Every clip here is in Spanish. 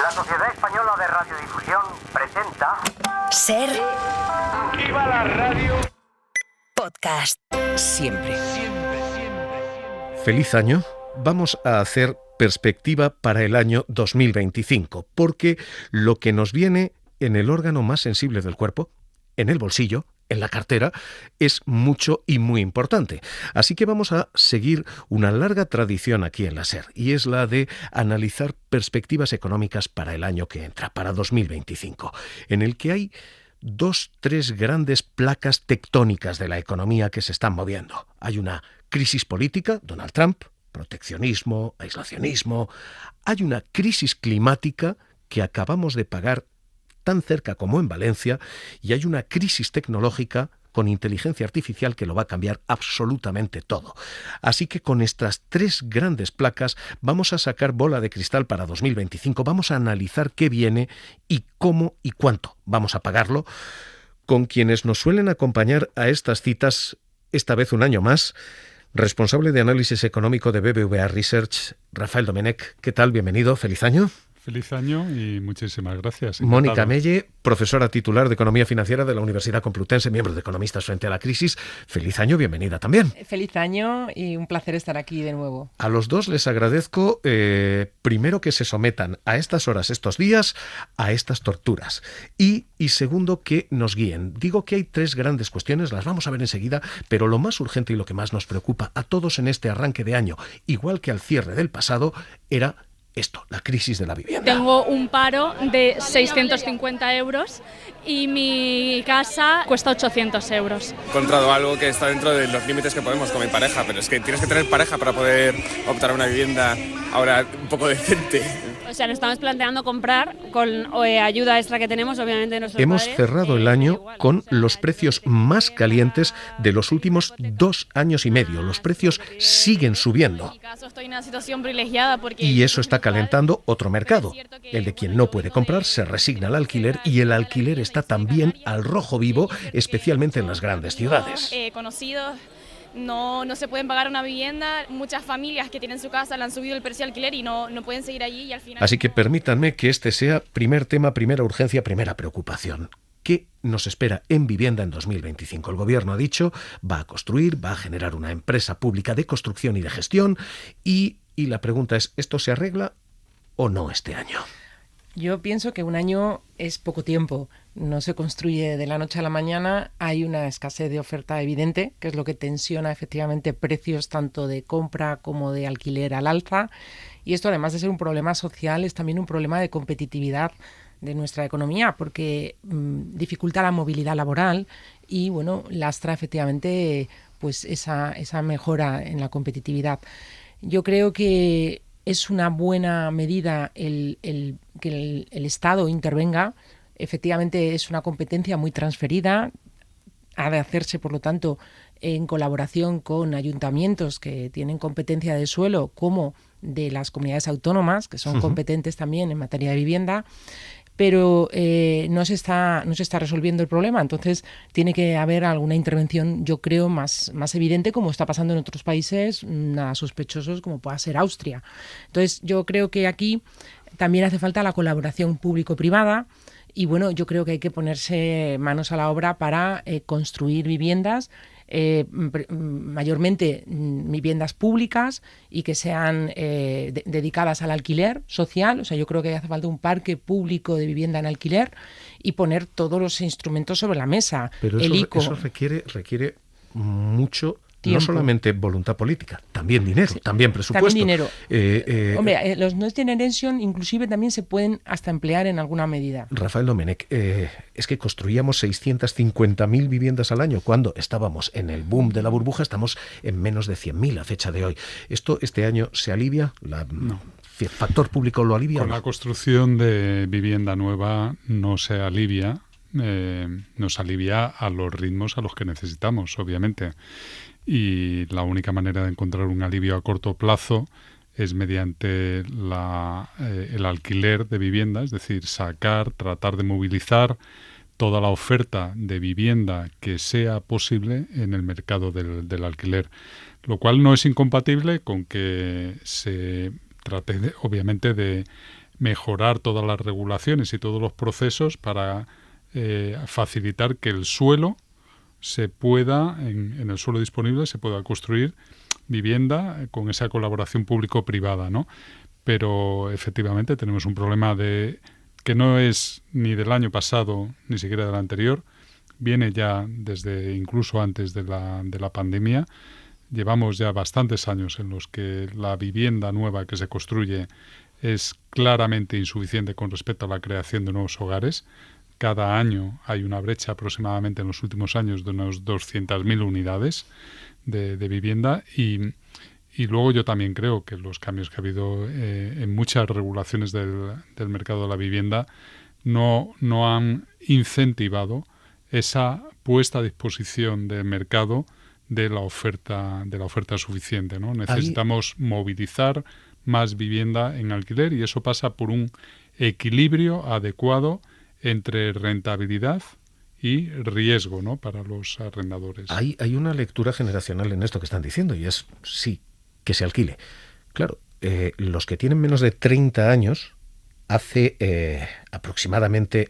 La Sociedad Española de Radiodifusión presenta... Ser... ¡Viva la radio! Podcast. Siempre. Feliz año. Vamos a hacer perspectiva para el año 2025, porque lo que nos viene en el órgano más sensible del cuerpo, en el bolsillo, en la cartera, es mucho y muy importante. Así que vamos a seguir una larga tradición aquí en la SER, y es la de analizar perspectivas económicas para el año que entra, para 2025, en el que hay tres grandes placas tectónicas de la economía que se están moviendo. Hay una crisis política, Donald Trump, proteccionismo, aislacionismo. Hay una crisis climática que acabamos de pagar tan cerca como en Valencia, y hay una crisis tecnológica con inteligencia artificial que lo va a cambiar absolutamente todo. Así que con estas tres grandes placas vamos a sacar bola de cristal para 2025, vamos a analizar qué viene y cómo y cuánto vamos a pagarlo, con quienes nos suelen acompañar a estas citas, esta vez un año más. Responsable de análisis económico de BBVA Research, Rafael Domenech. ¿Qué tal? Bienvenido, feliz año. Feliz año y muchísimas gracias. Mónica Melle, profesora titular de Economía Financiera de la Universidad Complutense, miembro de Economistas frente a la Crisis. Feliz año, bienvenida también. Feliz año y un placer estar aquí de nuevo. A los dos les agradezco, primero, que se sometan a estas horas, estos días, a estas torturas. Y segundo, que nos guíen. Digo que hay tres grandes cuestiones, las vamos a ver enseguida, pero lo más urgente y lo que más nos preocupa a todos en este arranque de año, igual que al cierre del pasado, era esto, la crisis de la vivienda. Tengo un paro de 650 euros y mi casa cuesta 800 euros. He encontrado algo que está dentro de los límites que podemos con mi pareja, pero es que tienes que tener pareja para poder optar a una vivienda ahora un poco decente. O sea, nos estamos planteando comprar con ayuda extra que tenemos, obviamente, de nuestros Hemos padres. cerrado el año con los precios más calientes de los últimos 2 años y medio. Los precios siguen subiendo. En mi caso estoy en una situación privilegiada porque... Y eso está calentando otro mercado. El de quien no puede comprar se resigna al alquiler, y el alquiler está también al rojo vivo, especialmente en las grandes ciudades. Conocidos no se pueden pagar una vivienda. Muchas familias que tienen su casa le han subido el precio de alquiler y no pueden seguir allí y al final... Así que permítanme que este sea primer tema, primera urgencia, primera preocupación. ¿Qué nos espera en vivienda en 2025? El gobierno ha dicho, va a construir, va a generar una empresa pública de construcción y de gestión, y la pregunta es, ¿esto se arregla o no este año? Yo pienso que un año es poco tiempo, no se construye de la noche a la mañana, hay una escasez de oferta evidente, que es lo que tensiona efectivamente precios tanto de compra como de alquiler al alza, y esto, además de ser un problema social, es también un problema de competitividad de nuestra economía, porque dificulta la movilidad laboral y, bueno, lastra efectivamente pues esa mejora en la competitividad. Yo creo que es una buena medida que el Estado intervenga. Efectivamente es una competencia muy transferida, ha de hacerse, por lo tanto, en colaboración con ayuntamientos que tienen competencia de suelo, como de las comunidades autónomas, que son competentes también en materia de vivienda, pero no se está resolviendo el problema. Entonces tiene que haber alguna intervención, yo creo, más evidente, como está pasando en otros países nada sospechosos, como pueda ser Austria. Entonces yo creo que aquí también hace falta la colaboración público-privada, y bueno, yo creo que hay que ponerse manos a la obra para construir viviendas, mayormente viviendas públicas, y que sean dedicadas al alquiler social. O sea, yo creo que hace falta un parque público de vivienda en alquiler y poner todos los instrumentos sobre la mesa. Pero eso requiere mucho tiempo. No solamente voluntad política, también dinero, también presupuesto. También dinero. Hombre, los Next Generation inclusive también se pueden hasta emplear en alguna medida. Rafael Domenech, es que construíamos 650.000 viviendas al año cuando estábamos en el boom de la burbuja. Estamos en menos de 100.000 a fecha de hoy. ¿Esto este año se alivia? No. ¿El factor público lo alivia? Con la construcción de vivienda nueva no se alivia. Nos alivia a los ritmos a los que necesitamos, obviamente. Y la única manera de encontrar un alivio a corto plazo es mediante el alquiler de vivienda, es decir, tratar de movilizar toda la oferta de vivienda que sea posible en el mercado del alquiler, lo cual no es incompatible con que se trate, obviamente, de mejorar todas las regulaciones y todos los procesos para facilitar que el suelo se pueda, en el suelo disponible, se pueda construir vivienda con esa colaboración público-privada, ¿no? Pero efectivamente tenemos un problema que no es ni del año pasado ni siquiera del anterior, viene ya desde incluso antes de la pandemia. Llevamos ya bastantes años en los que la vivienda nueva que se construye es claramente insuficiente con respecto a la creación de nuevos hogares. Cada año hay una brecha aproximadamente en los últimos años de unos 200.000 unidades de vivienda y luego yo también creo que los cambios que ha habido en muchas regulaciones del mercado de la vivienda no han incentivado esa puesta a disposición del mercado de la oferta suficiente, ¿no? Necesitamos movilizar más vivienda en alquiler y eso pasa por un equilibrio adecuado entre rentabilidad y riesgo, ¿no?, para los arrendadores. Hay una lectura generacional en esto que están diciendo y es, sí, que se alquile. Claro, los que tienen menos de 30 años, hace aproximadamente,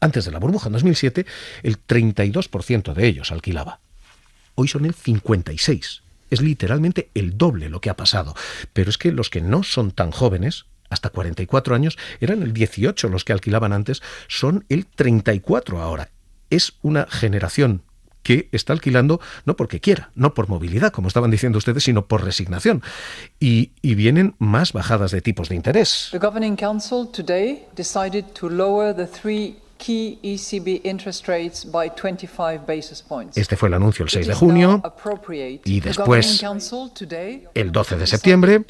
antes de la burbuja, en 2007, el 32% de ellos alquilaba. Hoy son el 56%. Es literalmente el doble lo que ha pasado. Pero es que los que no son tan jóvenes, hasta 44 años, eran el 18% los que alquilaban antes, son el 34% ahora. Es una generación que está alquilando no porque quiera, no por movilidad, como estaban diciendo ustedes, sino por resignación. Y vienen más bajadas de tipos de interés. The Governing Council today decided to lower the three key ECB interest rates by 25 basis points. Este fue el anuncio el 6 de junio y después el 12 de septiembre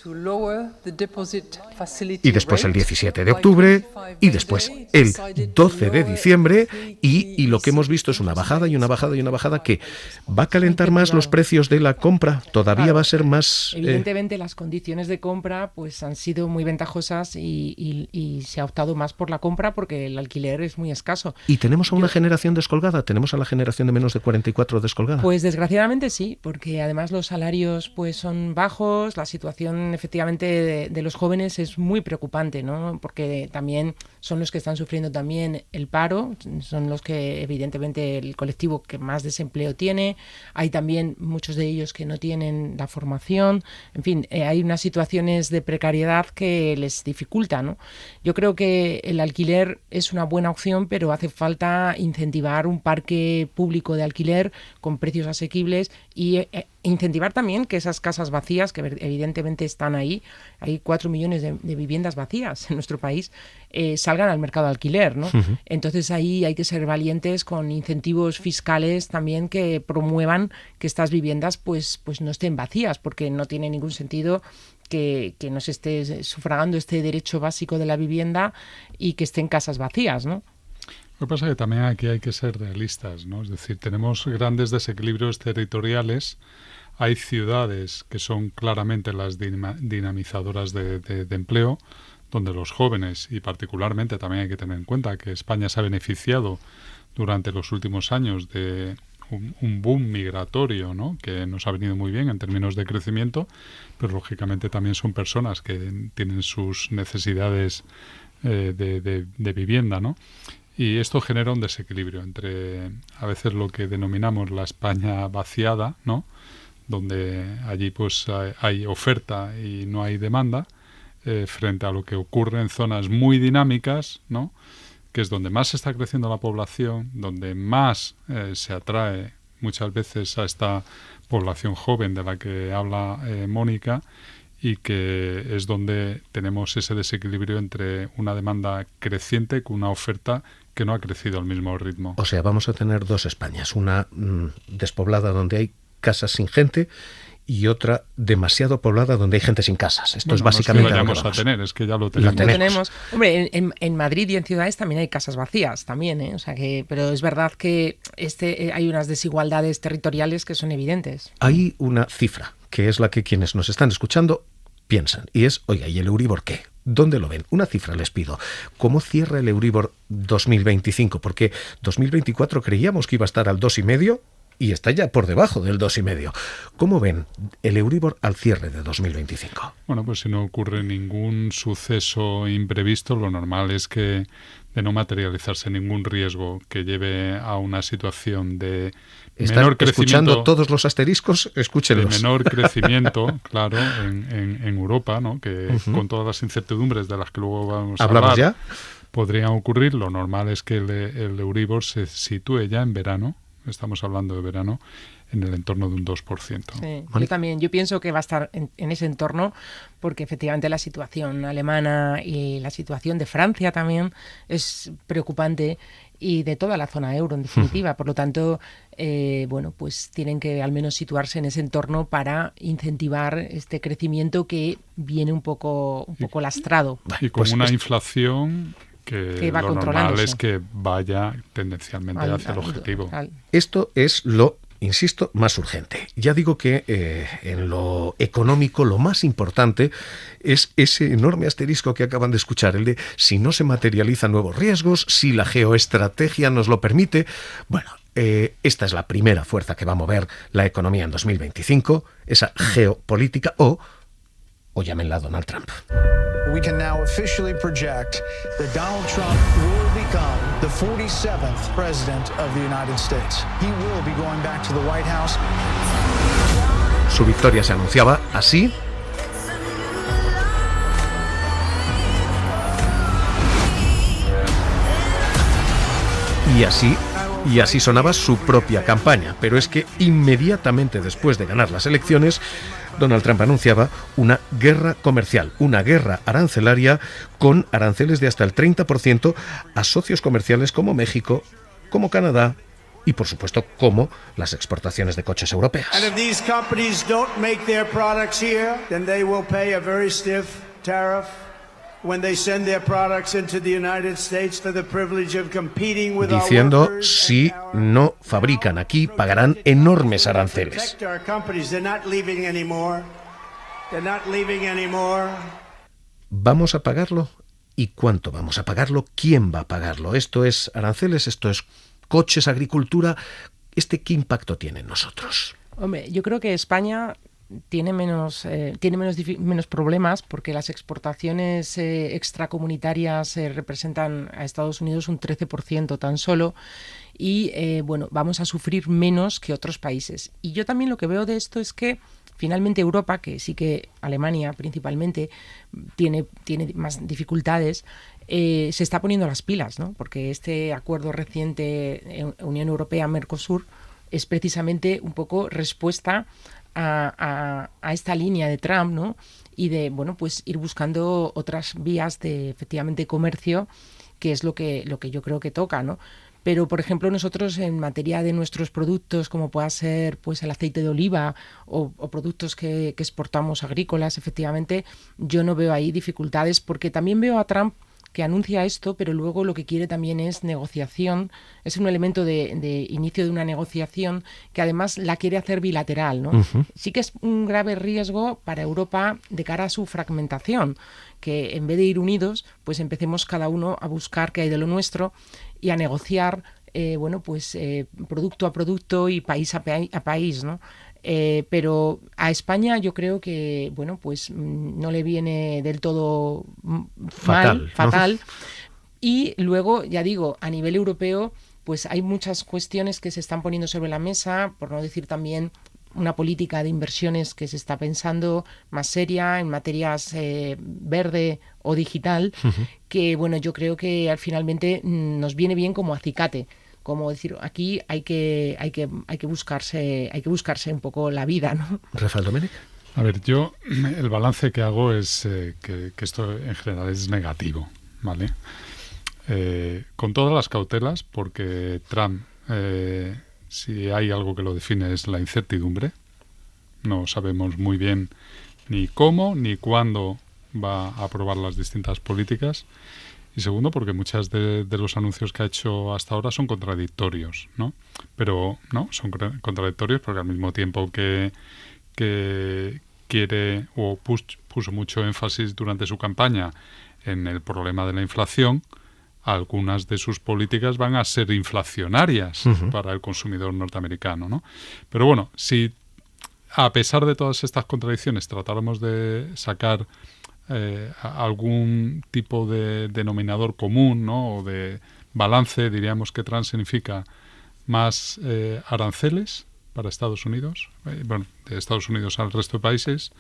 y después el 17 de octubre y después el 12 de diciembre y lo que hemos visto es una bajada y una bajada y una bajada que va a calentar más los precios de la compra, todavía va a ser más... Evidentemente las condiciones de compra pues han sido muy ventajosas y se ha optado más por la compra porque el alquiler es muy escaso. ¿Y tenemos a una generación descolgada? ¿Tenemos a la generación de menos de 44 descolgada? Pues desgraciadamente sí, porque además los salarios pues son bajos, la situación efectivamente de los jóvenes es muy preocupante, ¿no? Porque también son los que están sufriendo también el paro, son los que evidentemente el colectivo que más desempleo tiene, hay también muchos de ellos que no tienen la formación, en fin, hay unas situaciones de precariedad que les dificultan, ¿no? Yo creo que el alquiler es una buena opción, pero hace falta incentivar un parque público de alquiler con precios asequibles y incentivar también que esas casas vacías, que evidentemente están ahí, hay 4 millones de viviendas vacías en nuestro país, salgan al mercado de alquiler, ¿no? Uh-huh. Entonces ahí hay que ser valientes con incentivos fiscales también que promuevan que estas viviendas pues no estén vacías, porque no tiene ningún sentido que no se esté sufragando este derecho básico de la vivienda y que estén casas vacías, ¿no? Lo que pasa es que también aquí hay que ser realistas, ¿no? Es decir, tenemos grandes desequilibrios territoriales. Hay ciudades que son claramente las dinamizadoras de empleo, donde los jóvenes, y particularmente también hay que tener en cuenta que España se ha beneficiado durante los últimos años de un boom migratorio, ¿no?, que nos ha venido muy bien en términos de crecimiento, pero lógicamente también son personas que tienen sus necesidades de vivienda, ¿no? Y esto genera un desequilibrio entre a veces lo que denominamos la España vaciada, ¿no?, donde allí pues hay oferta y no hay demanda, frente a lo que ocurre en zonas muy dinámicas, ¿no?, que es donde más está creciendo la población, donde más se atrae muchas veces a esta población joven de la que habla Mónica, y que es donde tenemos ese desequilibrio entre una demanda creciente con una oferta que no ha crecido al mismo ritmo. O sea, vamos a tener dos Españas, una despoblada donde hay casas sin gente y otra demasiado poblada donde hay gente sin casas. Esto es básicamente lo que vamos a tener, es que ya lo tenemos. Lo tenemos. Hombre, en Madrid y en ciudades también hay casas vacías, también, ¿eh? O sea que, pero es verdad que hay unas desigualdades territoriales que son evidentes. Hay una cifra que es la que quienes nos están escuchando piensan, y es, oiga, ¿y el Euribor qué? ¿Dónde lo ven? Una cifra les pido. ¿Cómo cierra el Euribor 2025? Porque 2024 creíamos que iba a estar al 2,5%, y está ya por debajo del 2,5. ¿Cómo ven el Euribor al cierre de 2025? Bueno, pues si no ocurre ningún suceso imprevisto, lo normal es que, de no materializarse ningún riesgo que lleve a una situación de menor crecimiento, escuchando todos los asteriscos, escúchenlos. De menor crecimiento, claro, en Europa, ¿no? Que con todas las incertidumbres de las que luego vamos a hablar, ya podrían ocurrir. Lo normal es que el Euribor se sitúe ya en verano, estamos hablando de verano, en el entorno de un 2%. Sí, yo pienso que va a estar en ese entorno, porque efectivamente la situación alemana y la situación de Francia también es preocupante, y de toda la zona euro en definitiva. Por lo tanto, pues tienen que al menos situarse en ese entorno para incentivar este crecimiento que viene un poco lastrado. Y con una inflación que va lo normal es que vaya tendencialmente hacia el objetivo. Esto es lo, insisto, más urgente. Ya digo que en lo económico lo más importante es ese enorme asterisco que acaban de escuchar, el de si no se materializan nuevos riesgos, si la geoestrategia nos lo permite. Bueno, esta es la primera fuerza que va a mover la economía en 2025, esa geopolítica o llámenla Donald Trump. We can now officially project that Donald Trump will become the 47th president of the United States. He will be going back to the White House. Su victoria se anunciaba así. Y así sonaba su propia campaña. Pero es que inmediatamente después de ganar las elecciones, Donald Trump anunciaba una guerra comercial, una guerra arancelaria con aranceles de hasta el 30% a socios comerciales como México, como Canadá y, por supuesto, como las exportaciones de coches europeas. And if these companies don't make their products here, then they will pay a very stiff tariff when they send their products into the United States for the privilege of competing with our workers. Diciendo, si no fabrican aquí, pagarán enormes aranceles. ¿Vamos a pagarlo? ¿Y cuánto vamos a pagarlo? ¿Quién va a pagarlo? Esto es aranceles, esto es coches, agricultura. ¿Qué impacto tiene en nosotros? Hombre, yo creo que España tiene menos problemas, porque las exportaciones extracomunitarias representan a Estados Unidos un 13% tan solo, y vamos a sufrir menos que otros países. Y yo también lo que veo de esto es que finalmente Europa, que sí que Alemania principalmente tiene más dificultades, se está poniendo las pilas, ¿no? Porque este acuerdo reciente Unión Europea-Mercosur es precisamente un poco respuesta a esta línea de Trump, ¿no? Y de pues ir buscando otras vías de efectivamente comercio, que es lo que yo creo que toca, ¿no? Pero, por ejemplo, nosotros en materia de nuestros productos, como pueda ser pues el aceite de oliva o productos que exportamos agrícolas, efectivamente, yo no veo ahí dificultades, porque también veo a Trump que anuncia esto, pero luego lo que quiere también es negociación. Es un elemento de inicio de una negociación que además la quiere hacer bilateral, ¿no? Uh-huh. Sí que es un grave riesgo para Europa de cara a su fragmentación, que en vez de ir unidos, pues empecemos cada uno a buscar qué hay de lo nuestro y a negociar, producto a producto y país a país, ¿no? Pero a España yo creo que no le viene del todo fatal, ¿no? Y luego, ya digo, a nivel europeo, pues hay muchas cuestiones que se están poniendo sobre la mesa, por no decir también una política de inversiones que se está pensando más seria en materias verde o digital, uh-huh, que yo creo que finalmente nos viene bien como acicate. Como decir, aquí hay que buscarse un poco la vida, ¿no? Rafael Domènech. A ver, yo el balance que hago es que esto en general es negativo, ¿vale? Con todas las cautelas, porque Trump, si hay algo que lo define, es la incertidumbre. No sabemos muy bien ni cómo ni cuándo va a aprobar las distintas políticas. Y segundo, porque muchos de los anuncios que ha hecho hasta ahora son contradictorios, ¿no? Pero no, son contradictorios porque al mismo tiempo que quiere o puso mucho énfasis durante su campaña en el problema de la inflación, algunas de sus políticas van a ser inflacionarias para el consumidor norteamericano, ¿no? Pero bueno, si a pesar de todas estas contradicciones tratáramos de sacar algún tipo de denominador común, ¿no? O de balance, diríamos que Trump significa más aranceles para Estados Unidos, bueno, de Estados Unidos al resto de países,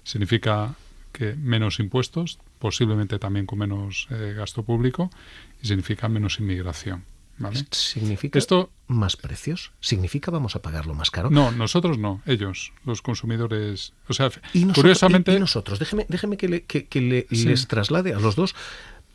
significa que menos impuestos, posiblemente también con menos gasto público, y significa menos inmigración. ¿Vale? ¿Significa más precios? ¿Significa vamos a pagarlo más caro? No, nosotros no, ellos, los consumidores. O sea, ¿Y nosotros, curiosamente... y nosotros? Déjeme que les traslade a los dos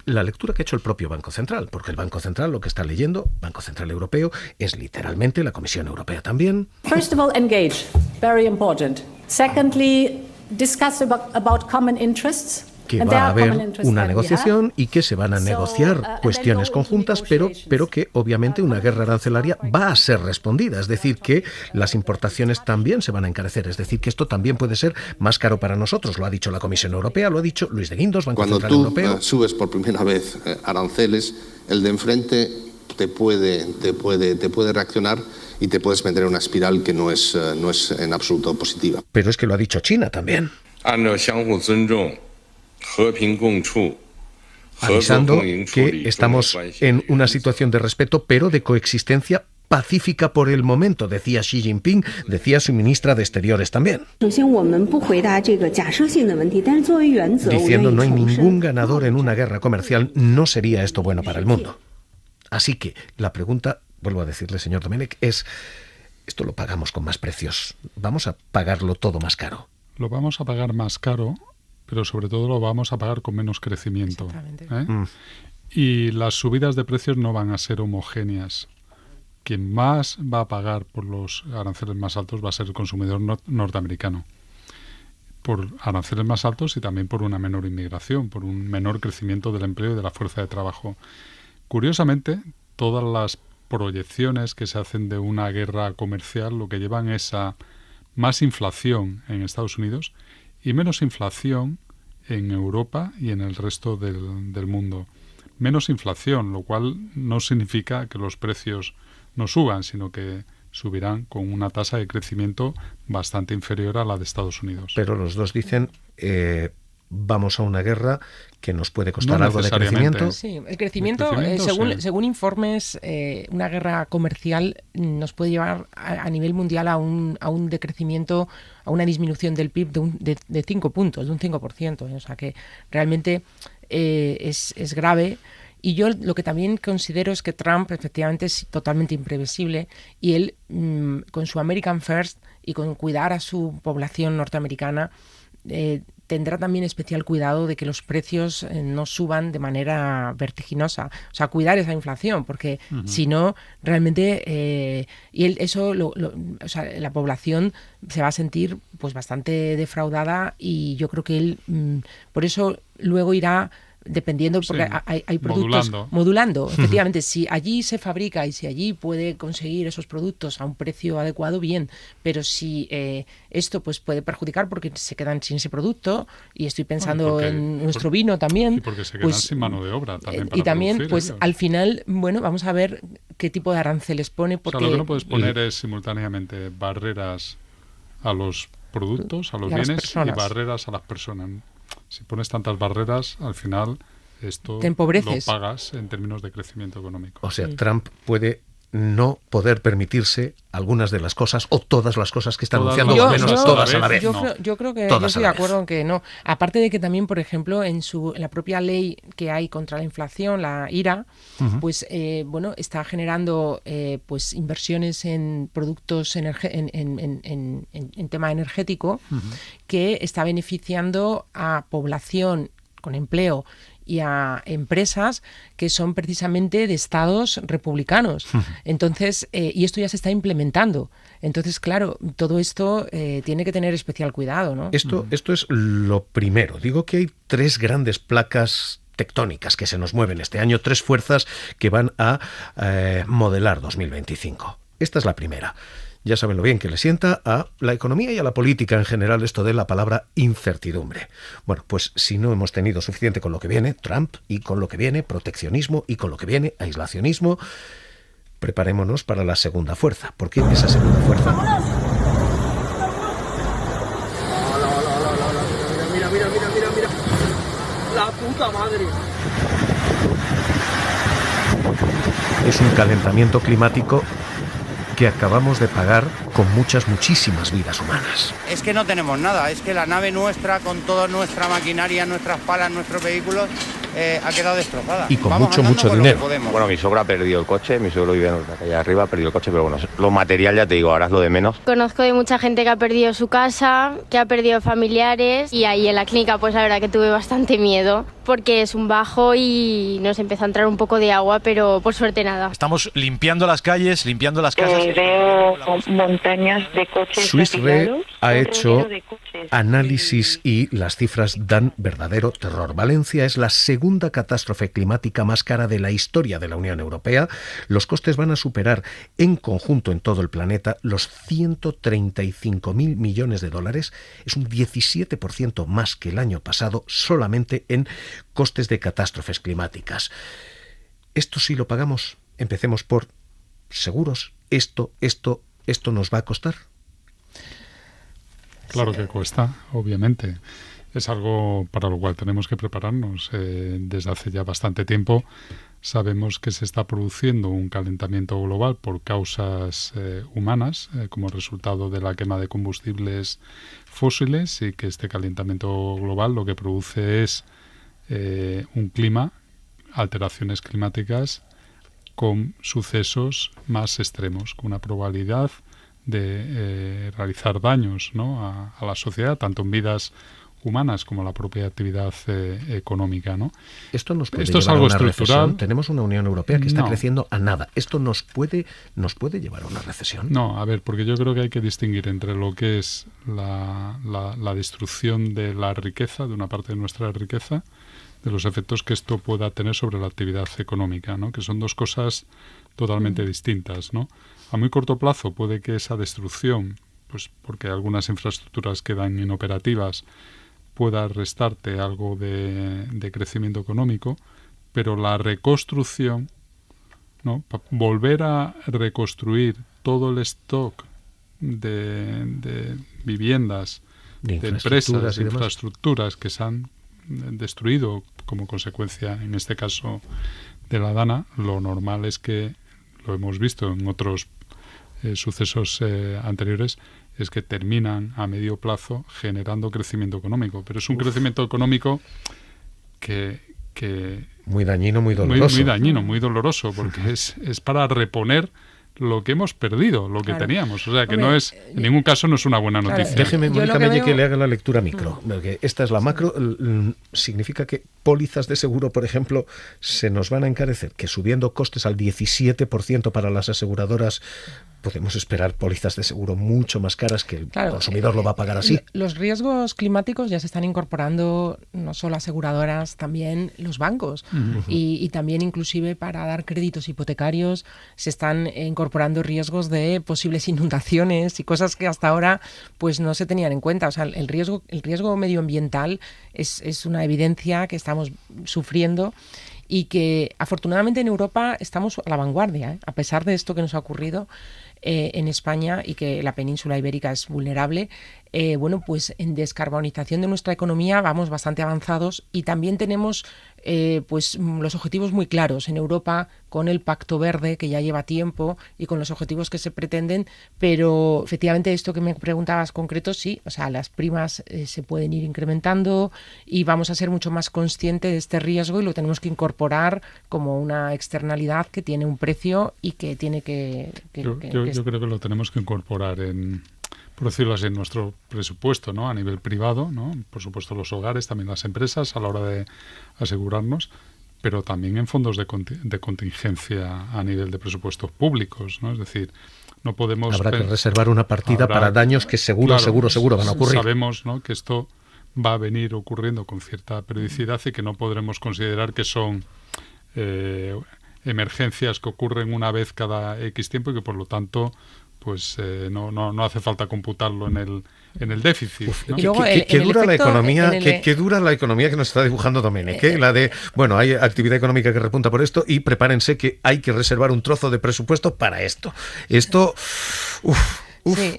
la lectura que ha hecho el propio Banco Central, porque el Banco Central lo que está leyendo, Banco Central Europeo, es literalmente la Comisión Europea también. First of all, engage. Very important. Secondly, discuss about common interests. Que va a haber una negociación y que se van a negociar cuestiones conjuntas, pero que obviamente una guerra arancelaria va a ser respondida. Es decir, que las importaciones también se van a encarecer. Es decir, que esto también puede ser más caro para nosotros. Lo ha dicho la Comisión Europea, lo ha dicho Luis de Guindos, Banco Central Europeo. Cuando tú subes por primera vez aranceles, el de enfrente te puede reaccionar y te puedes meter en una espiral que no es en absoluto positiva. Pero es que lo ha dicho China también. Avisando que estamos en una situación de respeto, pero de coexistencia pacífica por el momento, decía Xi Jinping, decía su ministra de Exteriores también. Diciendo no hay ningún ganador en una guerra comercial, no sería esto bueno para el mundo. Así que la pregunta, vuelvo a decirle, señor Domenech, es, ¿esto lo pagamos con más precios? ¿Vamos a pagarlo todo más caro? Lo vamos a pagar más caro, pero sobre todo lo vamos a pagar con menos crecimiento. Y las subidas de precios no van a ser homogéneas. Quien más va a pagar por los aranceles más altos va a ser el consumidor norteamericano. Por aranceles más altos y también por una menor inmigración, por un menor crecimiento del empleo y de la fuerza de trabajo. Curiosamente, todas las proyecciones que se hacen de una guerra comercial lo que llevan es a más inflación en Estados Unidos y menos inflación en Europa y en el resto del mundo. Menos inflación, lo cual no significa que los precios no suban, sino que subirán con una tasa de crecimiento bastante inferior a la de Estados Unidos. Pero los dos dicen, vamos a una guerra que nos puede costar algo de crecimiento. Sí, el crecimiento según informes, una guerra comercial nos puede llevar a nivel mundial a un decrecimiento, a una disminución del PIB de 5 puntos, de un 5%. O sea que realmente es grave. Y yo lo que también considero es que Trump efectivamente es totalmente imprevisible y él, con su American First y con cuidar a su población norteamericana, tendrá también especial cuidado de que los precios no suban de manera vertiginosa. O sea, cuidar esa inflación, porque si no, realmente o sea, la población se va a sentir pues bastante defraudada y yo creo que él, por eso luego irá dependiendo, porque hay productos modulando. Efectivamente, si allí se fabrica y si allí puede conseguir esos productos a un precio adecuado, bien, pero si esto pues puede perjudicar porque se quedan sin ese producto, y estoy pensando en nuestro vino también. Y porque se quedan sin mano de obra también para y también, producir, pues al final, bueno, vamos a ver qué tipo de aranceles pone, porque... O sea, lo que no puedes poner es simultáneamente barreras a los productos, a los bienes, y barreras a las personas. Si pones tantas barreras, al final esto lo pagas en términos de crecimiento económico. O sea, Trump puede no poder permitirse algunas de las cosas o todas las cosas que está anunciando, o menos todas a la vez. Yo creo que yo estoy de acuerdo en que no. Aparte de que también, por ejemplo, en la propia ley que hay contra la inflación, la IRA, pues está generando pues inversiones en productos en tema energético, que está beneficiando a población con empleo y a empresas que son precisamente de estados republicanos. Entonces, y esto ya se está implementando. Entonces, claro, todo esto tiene que tener especial cuidado, ¿no? Esto es lo primero. Digo que hay 3 grandes placas tectónicas que se nos mueven este año, 3 fuerzas que van a modelar 2025. Esta es la primera. Ya saben lo bien que le sienta a la economía y a la política en general esto de la palabra incertidumbre. Bueno, pues si no hemos tenido suficiente con lo que viene Trump, y con lo que viene proteccionismo, y con lo que viene aislacionismo, preparémonos para la segunda fuerza, porque esa segunda fuerza... Mira. La puta madre. Es un calentamiento climático que acabamos de pagar con muchísimas vidas humanas. Es que no tenemos nada, es que la nave nuestra, con toda nuestra maquinaria, nuestras palas, nuestros vehículos, ha quedado destrozada. Y con mucho dinero. Bueno, mi suegro ha perdido el coche, mi suegro vive en la calle arriba, ha perdido el coche, pero bueno, lo material ya te digo, ahora es lo de menos. Conozco de mucha gente que ha perdido su casa, que ha perdido familiares, y ahí en la clínica pues la verdad que tuve bastante miedo, porque es un bajo y nos empezó a entrar un poco de agua, pero por suerte nada. Estamos limpiando las calles, limpiando las casas. Veo montañas de coches. Swiss Re ha hecho análisis y las cifras dan verdadero terror. Valencia es la segunda catástrofe climática más cara de la historia de la Unión Europea. Los costes van a superar en conjunto en todo el planeta los 135.000 millones de dólares. Es un 17% más que el año pasado solamente en costes de catástrofes climáticas. Esto sí lo pagamos. Empecemos por seguros. Esto nos va a costar. Claro que cuesta, obviamente. Es algo para lo cual tenemos que prepararnos. Desde hace ya bastante tiempo sabemos que se está produciendo un calentamiento global por causas humanas, como resultado de la quema de combustibles fósiles, y que este calentamiento global lo que produce es un clima, alteraciones climáticas con sucesos más extremos, con una probabilidad de realizar daños, ¿no?, a la sociedad, tanto en vidas humanas como la propia actividad económica, ¿no? Esto nos es algo estructural. Recesión. Tenemos una Unión Europea que está creciendo a nada. ¿Esto nos puede llevar a una recesión? No, a ver, porque yo creo que hay que distinguir entre lo que es la destrucción de la riqueza, de una parte de nuestra riqueza, de los efectos que esto pueda tener sobre la actividad económica, ¿no?, que son dos cosas totalmente distintas, ¿no? A muy corto plazo puede que esa destrucción, pues porque algunas infraestructuras quedan inoperativas, pueda restarte algo de crecimiento económico, pero la reconstrucción, ¿no?, volver a reconstruir todo el stock de viviendas, de empresas, de infraestructuras que se han destruido como consecuencia, en este caso, de la Dana, lo normal es que, lo hemos visto en otros sucesos anteriores, es que terminan a medio plazo generando crecimiento económico. Pero es un crecimiento económico que muy dañino, muy doloroso. Muy dañino, muy doloroso, porque es para reponer lo que hemos perdido, lo que teníamos. O sea, que no es, en ningún caso no es una buena noticia. Déjeme, Mónica Melle, que le haga la lectura micro. Porque esta es la macro. Significa que pólizas de seguro, por ejemplo, se nos van a encarecer, que subiendo costes al 17% para las aseguradoras, podemos esperar pólizas de seguro mucho más caras, que el consumidor lo va a pagar así. Los riesgos climáticos ya se están incorporando, no solo aseguradoras, también los bancos. Uh-huh. Y también inclusive para dar créditos hipotecarios se están incorporando riesgos de posibles inundaciones y cosas que hasta ahora pues no se tenían en cuenta. O sea, el riesgo medioambiental es una evidencia que estamos sufriendo y que afortunadamente en Europa estamos a la vanguardia, ¿eh? A pesar de esto que nos ha ocurrido en España y que la península ibérica es vulnerable, bueno, pues en descarbonización de nuestra economía vamos bastante avanzados y también tenemos pues los objetivos muy claros en Europa con el Pacto Verde, que ya lleva tiempo, y con los objetivos que se pretenden, pero efectivamente esto que me preguntabas concreto, sí, o sea, las primas se pueden ir incrementando y vamos a ser mucho más conscientes de este riesgo y lo tenemos que incorporar como una externalidad que tiene un precio y que tiene que... Yo creo que lo tenemos que incorporar por decirlo así, en nuestro presupuesto, ¿no?, a nivel privado, ¿no?, por supuesto los hogares, también las empresas a la hora de asegurarnos, pero también en fondos de contingencia a nivel de presupuestos públicos, ¿no? Es decir, no podemos... Habrá que reservar una partida para daños que seguro van a ocurrir. Sabemos, ¿no?, que esto va a venir ocurriendo con cierta periodicidad y que no podremos considerar que son emergencias que ocurren una vez cada X tiempo y que por lo tanto pues no hace falta computarlo en el déficit, ¿no? Y luego qué dura la economía que nos está dibujando Domènech, la de, bueno, hay actividad económica que repunta por esto y prepárense que hay que reservar un trozo de presupuesto para esto. Sí,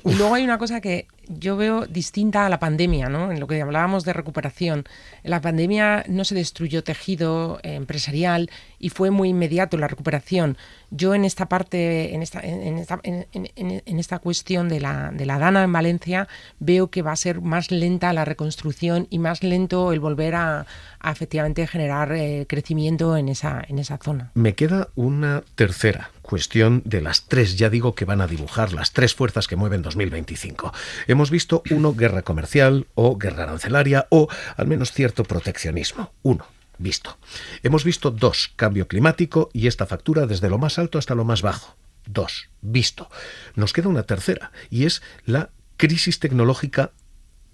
y luego hay una cosa que yo veo distinta a la pandemia, ¿no? En lo que hablábamos de recuperación. En la pandemia no se destruyó tejido empresarial y fue muy inmediato la recuperación. Yo en esta parte, en esta cuestión de la Dana en Valencia, veo que va a ser más lenta la reconstrucción y más lento el volver a efectivamente generar crecimiento en esa zona. Me queda una tercera cuestión de las tres, ya digo, que van a dibujar las tres fuerzas que mueven 2025. Hemos visto, uno, guerra comercial o guerra arancelaria o al menos cierto proteccionismo. Uno, visto. Hemos visto dos, cambio climático y esta factura desde lo más alto hasta lo más bajo. Dos, visto. Nos queda una tercera y es la crisis tecnológica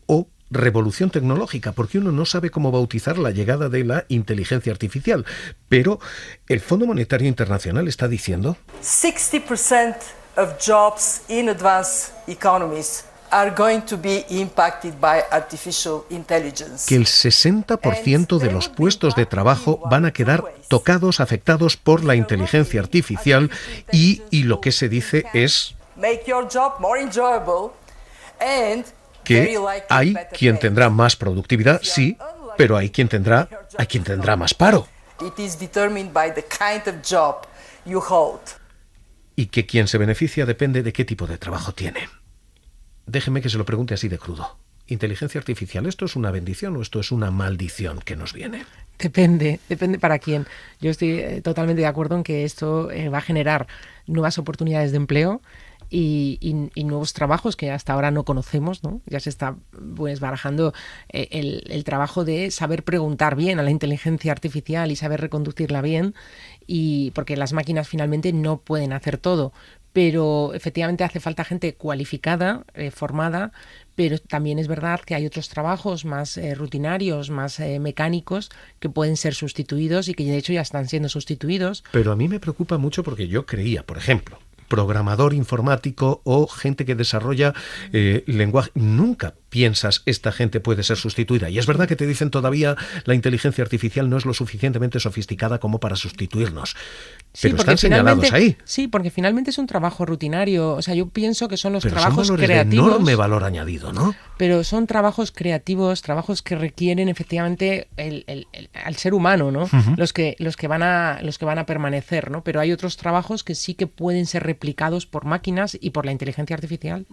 o revolución tecnológica, porque uno no sabe cómo bautizar la llegada de la inteligencia artificial, pero el Fondo Monetario Internacional está diciendo 60% of jobs in advanced economies are going to be impacted by artificial intelligence. Que el 60% de los puestos de trabajo van a quedar tocados, afectados por la inteligencia artificial y lo que se dice es Make your job more enjoyable and que hay quien tendrá más productividad, sí, pero hay quien tendrá más paro. It is determined by the kind of job you hold. Y que quien se beneficia depende de qué tipo de trabajo tiene. Déjeme que se lo pregunte así de crudo. ¿Inteligencia artificial, esto es una bendición o esto es una maldición que nos viene? Depende para quién. Yo estoy totalmente de acuerdo en que esto va a generar nuevas oportunidades de empleo y nuevos trabajos que hasta ahora no conocemos, ¿no? Ya se está pues barajando el trabajo de saber preguntar bien a la inteligencia artificial y saber reconducirla bien, y porque las máquinas finalmente no pueden hacer todo, pero efectivamente hace falta gente cualificada, formada, pero también es verdad que hay otros trabajos más rutinarios, más mecánicos, que pueden ser sustituidos y que de hecho ya están siendo sustituidos. Pero a mí me preocupa mucho porque yo creía, por ejemplo, programador informático o gente que desarrolla lenguaje, nunca piensas esta gente puede ser sustituida. Y es verdad que te dicen todavía la inteligencia artificial no es lo suficientemente sofisticada como para sustituirnos. Pero están señalados ahí. Sí, porque finalmente es un trabajo rutinario. O sea, yo pienso que son los pero trabajos son creativos. De enorme valor añadido, ¿no? Pero son trabajos creativos, trabajos que requieren efectivamente al ser humano, ¿no? Uh-huh. Los que van a permanecer, ¿no? Pero hay otros trabajos que sí que pueden ser replicados por máquinas y por la inteligencia artificial.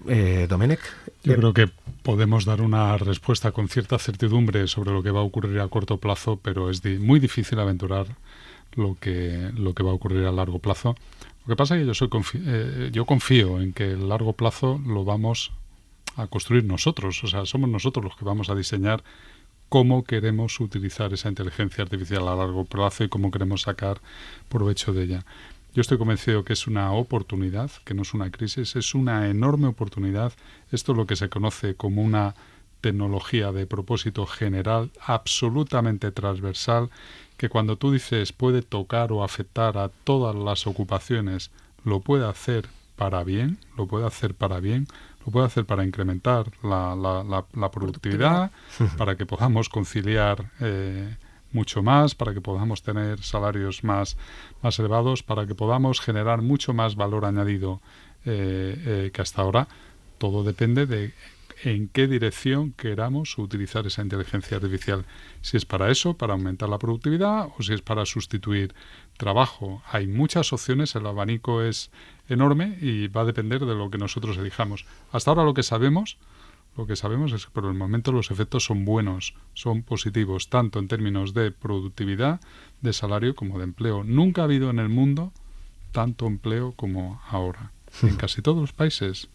Domènech. Yo creo que podemos dar una respuesta con cierta certidumbre sobre lo que va a ocurrir a corto plazo, pero es muy difícil aventurar lo que va a ocurrir a largo plazo. Lo que pasa es que yo confío en que el largo plazo lo vamos a construir nosotros. O sea, somos nosotros los que vamos a diseñar cómo queremos utilizar esa inteligencia artificial a largo plazo y cómo queremos sacar provecho de ella. Yo estoy convencido que es una oportunidad, que no es una crisis, es una enorme oportunidad. Esto es lo que se conoce como una tecnología de propósito general, absolutamente transversal, que cuando tú dices puede tocar o afectar a todas las ocupaciones, lo puede hacer para bien, lo puede hacer para incrementar la productividad, para que podamos conciliar mucho más, para que podamos tener salarios más elevados, para que podamos generar mucho más valor añadido que hasta ahora. Todo depende de en qué dirección queramos utilizar esa inteligencia artificial. Si es para eso, para aumentar la productividad, o si es para sustituir trabajo. Hay muchas opciones, el abanico es enorme y va a depender de lo que nosotros elijamos. Hasta ahora lo que sabemos es que por el momento los efectos son buenos, son positivos, tanto en términos de productividad, de salario como de empleo. Nunca ha habido en el mundo tanto empleo como ahora. En casi todos los países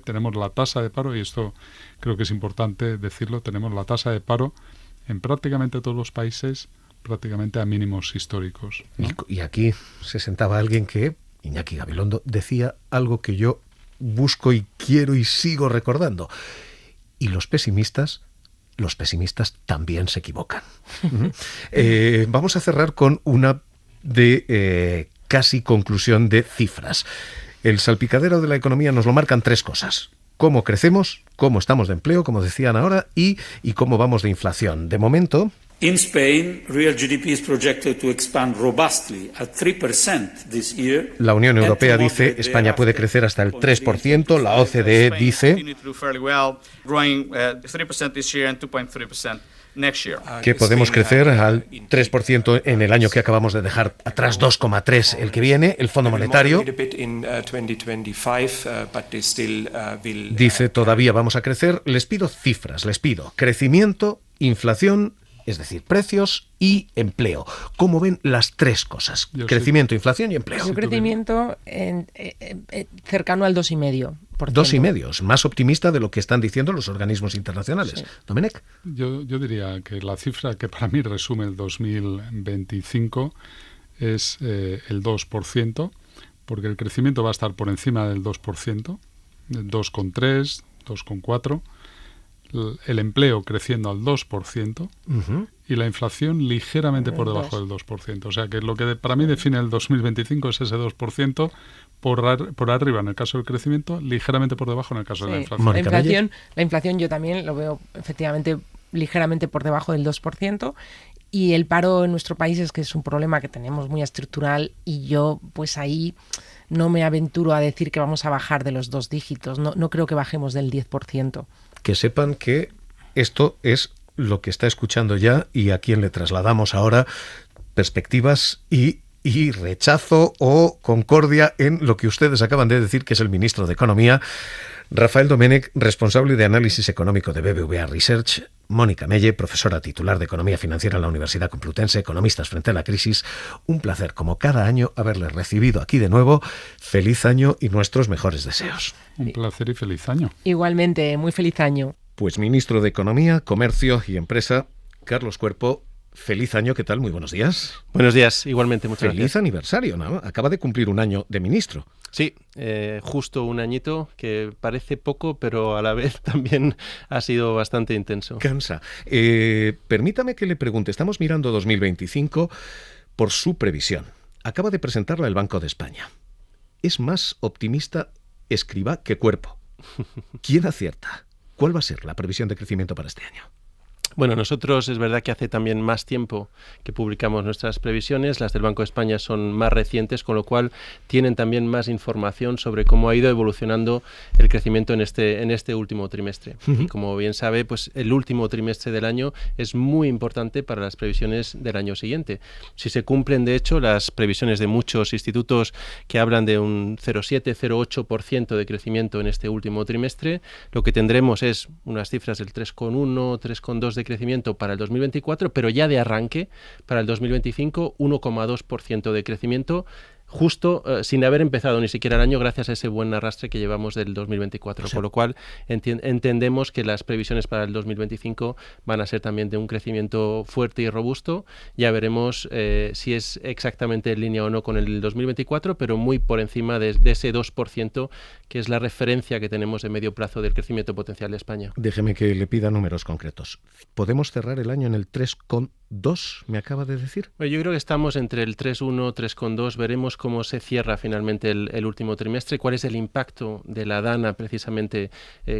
tenemos la tasa de paro, y esto creo que es importante decirlo, tenemos la tasa de paro en prácticamente todos los países, prácticamente a mínimos históricos, ¿no? Y aquí se sentaba alguien que, Iñaki Gabilondo, decía algo que yo busco y quiero y sigo recordando. Y los pesimistas también se equivocan. Vamos a cerrar con una de casi conclusión de cifras. El salpicadero de la economía nos lo marcan 3 cosas. Cómo crecemos, cómo estamos de empleo, como decían ahora, y cómo vamos de inflación. De momento... In Spain, real GDP is projected to expand robustly at 3% this year. La Unión Europea dice España puede crecer hasta el 3%, la OCDE dice que podemos crecer al 3% en el año que acabamos de dejar atrás, 2,3% el que viene. El Fondo Monetario dice todavía vamos a crecer. Les pido cifras, les pido crecimiento, inflación, es decir, precios y empleo. ¿Cómo ven las 3 cosas? Crecimiento, inflación y empleo. Un crecimiento cercano al 2,5%. 2,5%, más optimista de lo que están diciendo los organismos internacionales. Sí. Domènech. Yo diría que la cifra que para mí resume el 2025 es el 2%, porque el crecimiento va a estar por encima del 2%, 2,3%, 2,4%. El empleo creciendo al 2% y la inflación ligeramente por debajo del 2%. O sea que lo que para mí define el 2025 es ese 2% por arriba en el caso del crecimiento, ligeramente por debajo en el caso de la inflación. La inflación yo también lo veo efectivamente ligeramente por debajo del 2%. Y el paro en nuestro país es que es un problema que tenemos muy estructural y yo pues ahí no me aventuro a decir que vamos a bajar de los 2 dígitos. No creo que bajemos del 10%. Que sepan que esto es lo que está escuchando ya y a quien le trasladamos ahora perspectivas y rechazo o concordia en lo que ustedes acaban de decir, que es el ministro de Economía, Rafael Domènech, responsable de análisis económico de BBVA Research, Mónica Melle, profesora titular de Economía Financiera en la Universidad Complutense, economistas frente a la crisis. Un placer, como cada año, haberles recibido aquí de nuevo. Feliz año y nuestros mejores deseos. Un placer y feliz año. Igualmente, muy feliz año. Pues ministro de Economía, Comercio y Empresa, Carlos Cuerpo, feliz año, ¿qué tal? Muy buenos días. Buenos días, igualmente, muchas gracias. Feliz aniversario, ¿no? Acaba de cumplir un año de ministro. Sí, justo un añito, que parece poco, pero a la vez también ha sido bastante intenso. Cansa. Permítame que le pregunte, estamos mirando 2025 por su previsión. Acaba de presentarla el Banco de España. Es más optimista Escrivá que Cuerpo. ¿Quién acierta? ¿Cuál va a ser la previsión de crecimiento para este año? Bueno, nosotros es verdad que hace también más tiempo que publicamos nuestras previsiones, las del Banco de España son más recientes, con lo cual tienen también más información sobre cómo ha ido evolucionando el crecimiento en este último trimestre. Y como bien sabe, pues el último trimestre del año es muy importante para las previsiones del año siguiente. Si se cumplen, de hecho, las previsiones de muchos institutos que hablan de un 0,7-0,8% de crecimiento en este último trimestre, lo que tendremos es unas cifras del 3,1, 3,2 de crecimiento para el 2024, pero ya de arranque para el 2025 1,2% de crecimiento, justo sin haber empezado ni siquiera el año, gracias a ese buen arrastre que llevamos del 2024, con lo cual entendemos que las previsiones para el 2025 van a ser también de un crecimiento fuerte y robusto. Ya veremos si es exactamente en línea o no con el 2024, pero muy por encima de ese 2%, que es la referencia que tenemos de medio plazo del crecimiento potencial de España. Déjeme que le pida números concretos. ¿Podemos cerrar el año en el 3,2, me acaba de decir? Bueno, yo creo que estamos entre el 3,1, 3,2. Veremos cómo se cierra finalmente el último trimestre, cuál es el impacto de la DANA, precisamente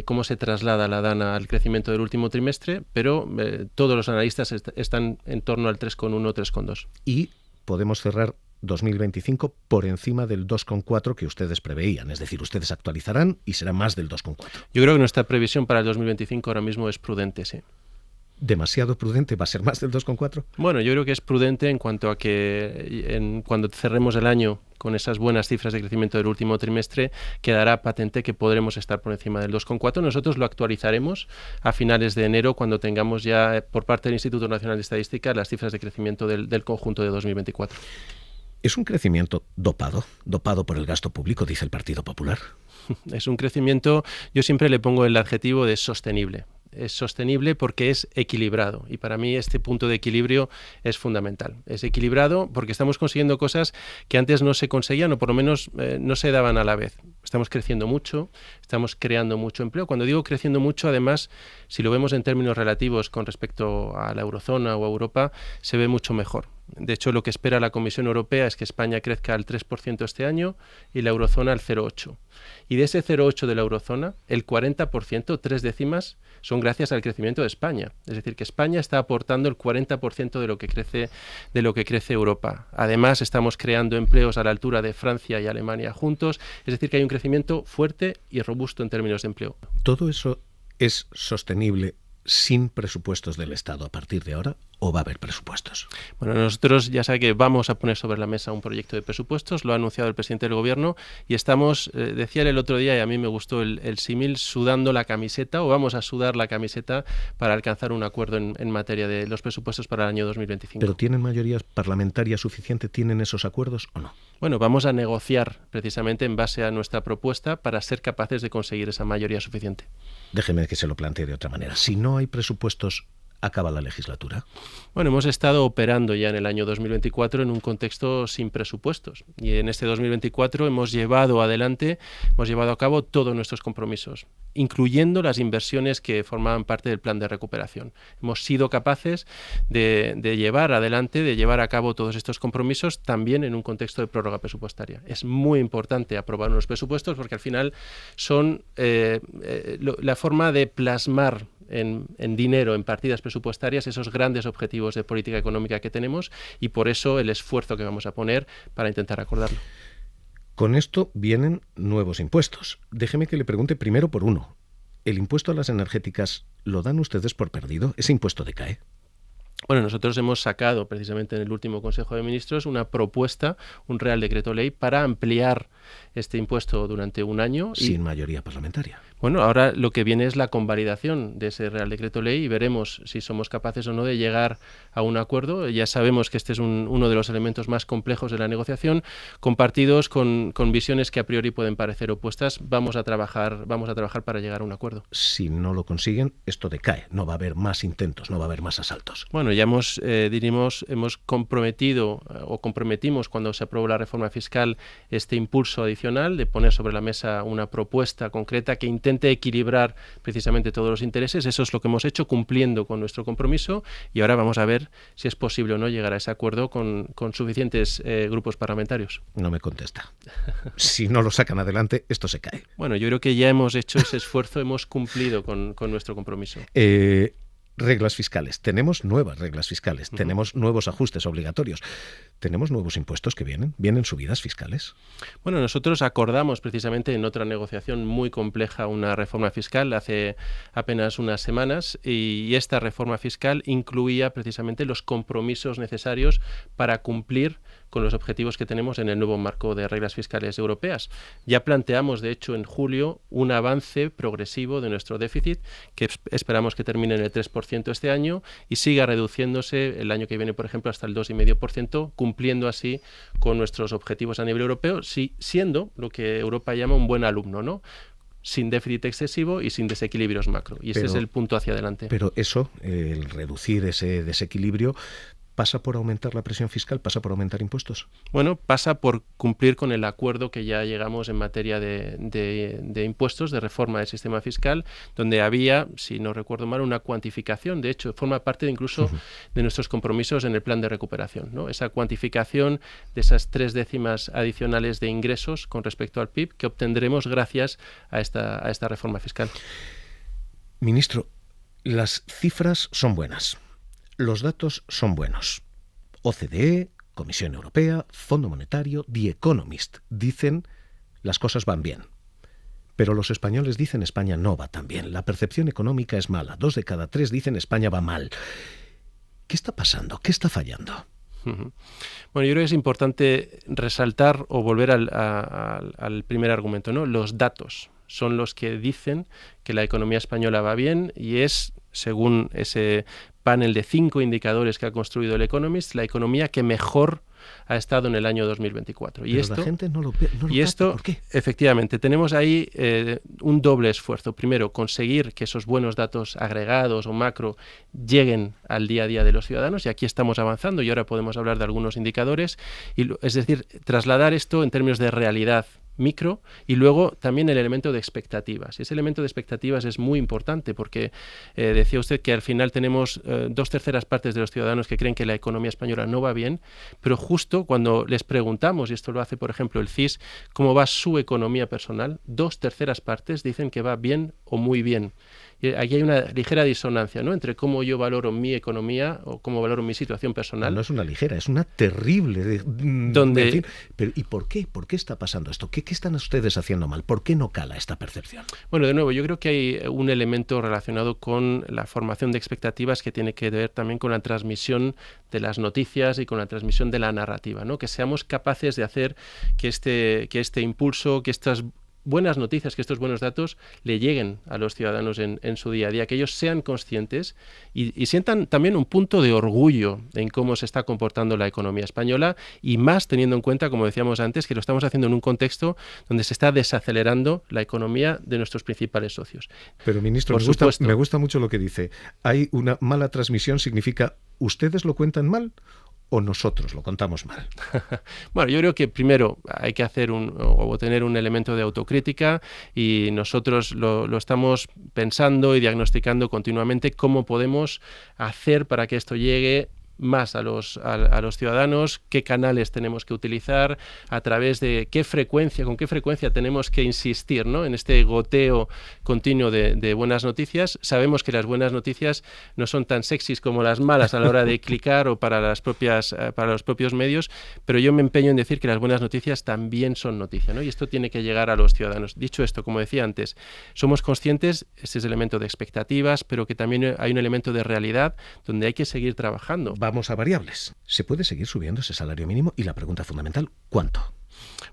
cómo se traslada la DANA al crecimiento del último trimestre, pero todos los analistas están en torno al 3,1, 3,2. Y podemos cerrar 2025 por encima del 2,4 que ustedes preveían, es decir, ustedes actualizarán y será más del 2,4. Yo creo que nuestra previsión para el 2025 ahora mismo es prudente, sí. ¿Demasiado prudente? ¿Va a ser más del 2,4? Bueno, yo creo que es prudente en cuanto a que cuando cerremos el año con esas buenas cifras de crecimiento del último trimestre, quedará patente que podremos estar por encima del 2,4. Nosotros lo actualizaremos a finales de enero, cuando tengamos ya por parte del Instituto Nacional de Estadística las cifras de crecimiento del conjunto de 2024. ¿Es un crecimiento dopado por el gasto público, dice el Partido Popular? Es un crecimiento, yo siempre le pongo el adjetivo de sostenible. Es sostenible porque es equilibrado, y para mí este punto de equilibrio es fundamental. Es equilibrado porque estamos consiguiendo cosas que antes no se conseguían, o por lo menos no se daban a la vez. Estamos creciendo mucho, estamos creando mucho empleo. Cuando digo creciendo mucho, además, si lo vemos en términos relativos con respecto a la eurozona o a Europa, se ve mucho mejor. De hecho, lo que espera la Comisión Europea es que España crezca al 3% este año y la eurozona al 0,8%. Y de ese 0,8% de la eurozona, el 40%, 3 décimas, son gracias al crecimiento de España. Es decir, que España está aportando el 40% de lo que crece Europa. Además, estamos creando empleos a la altura de Francia y Alemania juntos. Es decir, que hay un crecimiento fuerte y robusto en términos de empleo. ¿Todo eso es sostenible sin presupuestos del Estado a partir de ahora o va a haber presupuestos? Bueno, nosotros ya sabe que vamos a poner sobre la mesa un proyecto de presupuestos, lo ha anunciado el presidente del Gobierno y estamos, decía él el otro día y a mí me gustó el símil, sudando la camiseta o vamos a sudar la camiseta para alcanzar un acuerdo en materia de los presupuestos para el año 2025. ¿Pero tienen mayoría parlamentaria suficiente? ¿Tienen esos acuerdos o no? Bueno, vamos a negociar precisamente en base a nuestra propuesta para ser capaces de conseguir esa mayoría suficiente. Déjeme que se lo plantee de otra manera. Si no hay presupuestos, ¿acaba la legislatura? Bueno, hemos estado operando ya en el año 2024 en un contexto sin presupuestos y en este 2024 hemos llevado a cabo todos nuestros compromisos, incluyendo las inversiones que formaban parte del plan de recuperación. Hemos sido capaces de llevar a cabo todos estos compromisos también en un contexto de prórroga presupuestaria. Es muy importante aprobar unos presupuestos porque al final son la forma de plasmar en dinero, en partidas presupuestarias, esos grandes objetivos de política económica que tenemos y por eso el esfuerzo que vamos a poner para intentar acordarlo. Con esto vienen nuevos impuestos. Déjeme que le pregunte primero por uno. ¿El impuesto a las energéticas lo dan ustedes por perdido? ¿Ese impuesto decae? Bueno, nosotros hemos sacado precisamente en el último Consejo de Ministros una propuesta, un Real Decreto Ley para ampliar este impuesto durante un año. Sin mayoría parlamentaria. Bueno, ahora lo que viene es la convalidación de ese Real Decreto Ley y veremos si somos capaces o no de llegar a un acuerdo. Ya sabemos que este es uno de los elementos más complejos de la negociación, con partidos con visiones que a priori pueden parecer opuestas. Vamos a trabajar para llegar a un acuerdo. Si no lo consiguen, esto decae. No va a haber más intentos, no va a haber más asaltos. Bueno, ya hemos comprometimos cuando se aprobó la reforma fiscal este impulso adicional de poner sobre la mesa una propuesta concreta que intente equilibrar precisamente todos los intereses. Eso es lo que hemos hecho cumpliendo con nuestro compromiso y ahora vamos a ver si es posible o no llegar a ese acuerdo con suficientes grupos parlamentarios. No me contesta. Si no lo sacan adelante, esto se cae. Bueno, yo creo que ya hemos hecho ese esfuerzo, hemos cumplido con nuestro compromiso. Reglas fiscales. Tenemos nuevas reglas fiscales. Tenemos nuevos ajustes obligatorios. Tenemos nuevos impuestos que vienen subidas fiscales. Bueno, nosotros acordamos precisamente en otra negociación muy compleja una reforma fiscal hace apenas unas semanas y esta reforma fiscal incluía precisamente los compromisos necesarios para cumplir con los objetivos que tenemos en el nuevo marco de reglas fiscales europeas. Ya planteamos, de hecho, en julio un avance progresivo de nuestro déficit que esperamos que termine en el 3% este año y siga reduciéndose el año que viene, por ejemplo, hasta el 2,5%, cumpliendo así con nuestros objetivos a nivel europeo, siendo lo que Europa llama un buen alumno, ¿no? Sin déficit excesivo y sin desequilibrios macro. Y ese es el punto hacia adelante. Pero eso, el reducir ese desequilibrio, ¿pasa por aumentar la presión fiscal? ¿Pasa por aumentar impuestos? Bueno, pasa por cumplir con el acuerdo que ya llegamos en materia de impuestos, de reforma del sistema fiscal, donde había, si no recuerdo mal, una cuantificación. De hecho, forma parte incluso de nuestros compromisos en el plan de recuperación, ¿no? Esa cuantificación de esas 3 décimas adicionales de ingresos con respecto al PIB que obtendremos gracias a esta reforma fiscal. Ministro, las cifras son buenas. Los datos son buenos. OCDE, Comisión Europea, Fondo Monetario, The Economist dicen las cosas van bien. Pero los españoles dicen España no va tan bien. La percepción económica es mala. 2 de cada 3 dicen España va mal. ¿Qué está pasando? ¿Qué está fallando? Bueno, yo creo que es importante resaltar o volver al primer argumento, ¿no? Los datos son los que dicen que la economía española va bien y es, según ese panel de 5 indicadores que ha construido el Economist, la economía que mejor ha estado en el año 2024. Pero la gente no lo capta. ¿Por qué? Efectivamente, tenemos ahí un doble esfuerzo. Primero, conseguir que esos buenos datos agregados o macro lleguen al día a día de los ciudadanos, y aquí estamos avanzando y ahora podemos hablar de algunos indicadores, es decir, trasladar esto en términos de realidad micro, y luego también el elemento de expectativas. Ese elemento de expectativas es muy importante porque decía usted que al final tenemos 2/3 partes de los ciudadanos que creen que la economía española no va bien, pero justo cuando les preguntamos, y esto lo hace por ejemplo el CIS, cómo va su economía personal, 2/3 partes dicen que va bien o muy bien. Aquí hay una ligera disonancia, ¿no?, entre cómo yo valoro mi economía o cómo valoro mi situación personal. No es una ligera, es una terrible. Donde... En fin, pero ¿y por qué? ¿Por qué está pasando esto? ¿Qué están ustedes haciendo mal? ¿Por qué no cala esta percepción? Bueno, de nuevo, yo creo que hay un elemento relacionado con la formación de expectativas que tiene que ver también con la transmisión de las noticias y con la transmisión de la narrativa, ¿no? Que seamos capaces de hacer que este impulso, que estas buenas noticias, que estos buenos datos le lleguen a los ciudadanos en su día a día, que ellos sean conscientes y sientan también un punto de orgullo en cómo se está comportando la economía española, y más teniendo en cuenta, como decíamos antes, que lo estamos haciendo en un contexto donde se está desacelerando la economía de nuestros principales socios. Pero, ministro, me gusta mucho lo que dice. Hay una mala transmisión, significa ¿ustedes lo cuentan mal o nosotros lo contamos mal? Bueno, yo creo que primero hay que hacer o tener un elemento de autocrítica, y nosotros lo estamos pensando y diagnosticando continuamente cómo podemos hacer para que esto llegue más a los ciudadanos, qué canales tenemos que utilizar, a través de con qué frecuencia tenemos que insistir, ¿no?, en este goteo continuo de buenas noticias. Sabemos que las buenas noticias no son tan sexys como las malas a la hora de clicar o para los propios medios, pero yo me empeño en decir que las buenas noticias también son noticia, ¿no? Y esto tiene que llegar a los ciudadanos. Dicho esto, como decía antes, somos conscientes, este es el elemento de expectativas, pero que también hay un elemento de realidad donde hay que seguir trabajando. Vamos a variables. ¿Se puede seguir subiendo ese salario mínimo? Y la pregunta fundamental, ¿cuánto?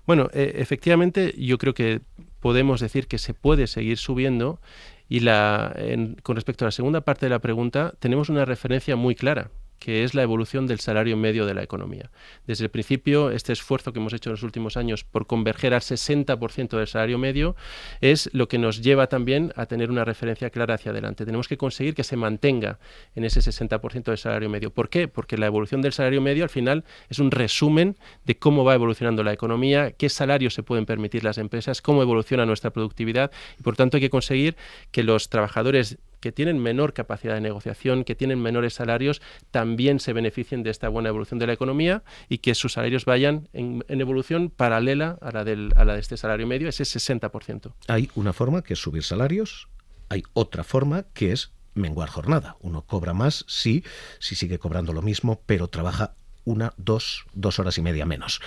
Bueno, efectivamente, yo creo que podemos decir que se puede seguir subiendo, y con respecto a la segunda parte de la pregunta, tenemos una referencia muy clara, que es la evolución del salario medio de la economía. Desde el principio, este esfuerzo que hemos hecho en los últimos años por converger al 60% del salario medio es lo que nos lleva también a tener una referencia clara hacia adelante. Tenemos que conseguir que se mantenga en ese 60% del salario medio. ¿Por qué? Porque la evolución del salario medio al final es un resumen de cómo va evolucionando la economía, qué salarios se pueden permitir las empresas, cómo evoluciona nuestra productividad, y por tanto hay que conseguir que los trabajadores que tienen menor capacidad de negociación, que tienen menores salarios, también se beneficien de esta buena evolución de la economía, y que sus salarios vayan en evolución paralela a la de este salario medio, ese 60%. Hay una forma que es subir salarios, hay otra forma que es menguar jornada. Uno cobra más si sigue cobrando lo mismo, pero trabaja 2 horas y media menos.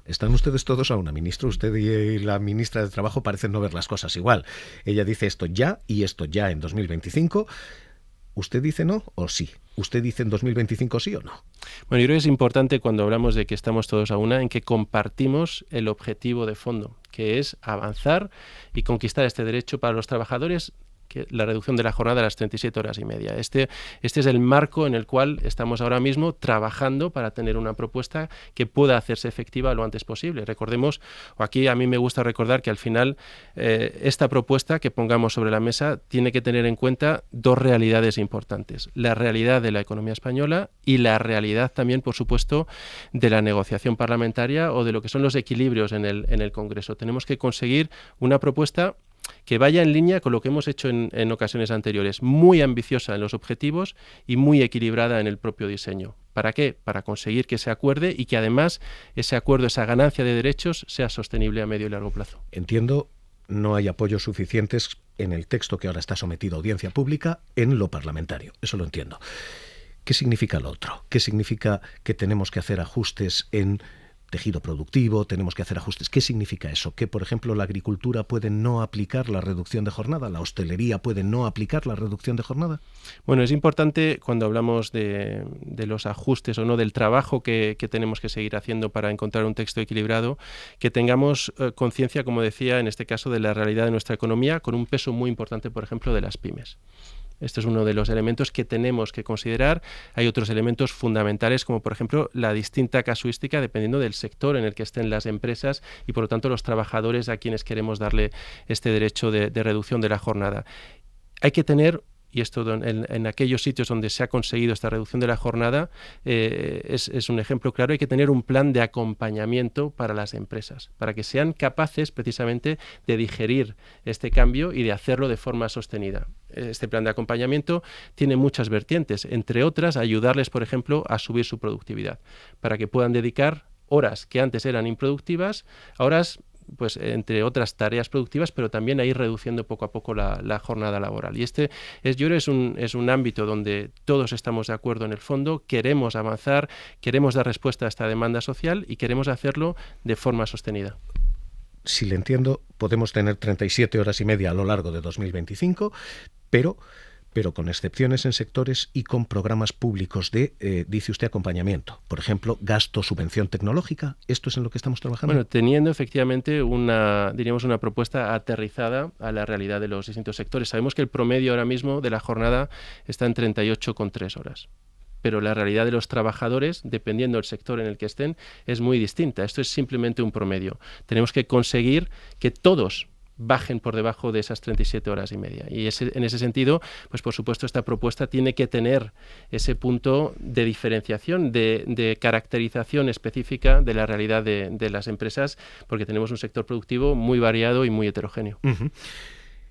Están ustedes todos a una, ministro. Usted y la ministra de Trabajo parecen no ver las cosas igual. Ella dice esto ya y esto ya en 2025. ¿Usted dice no o sí? ¿Usted dice en 2025 sí o no? Bueno, yo creo que es importante, cuando hablamos de que estamos todos a una, en que compartimos el objetivo de fondo, que es avanzar y conquistar este derecho para los trabajadores, que la reducción de la jornada a las 37 horas y media. Este es el marco en el cual estamos ahora mismo trabajando para tener una propuesta que pueda hacerse efectiva lo antes posible. Recordemos, o aquí a mí me gusta recordar, que al final esta propuesta que pongamos sobre la mesa tiene que tener en cuenta dos realidades importantes: la realidad de la economía española y la realidad también, por supuesto, de la negociación parlamentaria o de lo que son los equilibrios en el Congreso. Tenemos que conseguir una propuesta que vaya en línea con lo que hemos hecho en ocasiones anteriores, muy ambiciosa en los objetivos y muy equilibrada en el propio diseño. ¿Para qué? Para conseguir que se acuerde, y que además ese acuerdo, esa ganancia de derechos, sea sostenible a medio y largo plazo. Entiendo, no hay apoyos suficientes en el texto que ahora está sometido a audiencia pública en lo parlamentario. Eso lo entiendo. ¿Qué significa lo otro? ¿Qué significa que tenemos que hacer ajustes en tejido productivo, tenemos que hacer ajustes? ¿Qué significa eso? ¿Que, por ejemplo, la agricultura puede no aplicar la reducción de jornada? ¿La hostelería puede no aplicar la reducción de jornada? Bueno, es importante, cuando hablamos de los ajustes o no, del trabajo que tenemos que seguir haciendo para encontrar un texto equilibrado, que tengamos conciencia, como decía, en este caso, de la realidad de nuestra economía, con un peso muy importante, por ejemplo, de las pymes. Este es uno de los elementos que tenemos que considerar. Hay otros elementos fundamentales, como por ejemplo la distinta casuística dependiendo del sector en el que estén las empresas y por lo tanto los trabajadores a quienes queremos darle este derecho de reducción de la jornada. Hay que tener, y esto en aquellos sitios donde se ha conseguido esta reducción de la jornada, es un ejemplo claro. Hay que tener un plan de acompañamiento para las empresas, para que sean capaces precisamente de digerir este cambio y de hacerlo de forma sostenida. Este plan de acompañamiento tiene muchas vertientes, entre otras ayudarles, por ejemplo, a subir su productividad, para que puedan dedicar horas que antes eran improductivas a horas, pues entre otras tareas productivas, pero también a ir reduciendo poco a poco la jornada laboral. Y yo creo que es un ámbito donde todos estamos de acuerdo en el fondo, queremos avanzar, queremos dar respuesta a esta demanda social y queremos hacerlo de forma sostenida. Si le entiendo, podemos tener 37 horas y media a lo largo de 2025, pero con excepciones en sectores y con programas públicos de, dice usted, acompañamiento. Por ejemplo, gasto, subvención tecnológica. ¿Esto es en lo que estamos trabajando? Bueno, teniendo efectivamente una propuesta aterrizada a la realidad de los distintos sectores. Sabemos que el promedio ahora mismo de la jornada está en 38,3 horas. Pero la realidad de los trabajadores, dependiendo del sector en el que estén, es muy distinta. Esto es simplemente un promedio. Tenemos que conseguir que todos bajen por debajo de esas 37 horas y media. Y en ese sentido, pues por supuesto, esta propuesta tiene que tener ese punto de diferenciación, de caracterización específica de la realidad de las empresas, porque tenemos un sector productivo muy variado y muy heterogéneo. Uh-huh.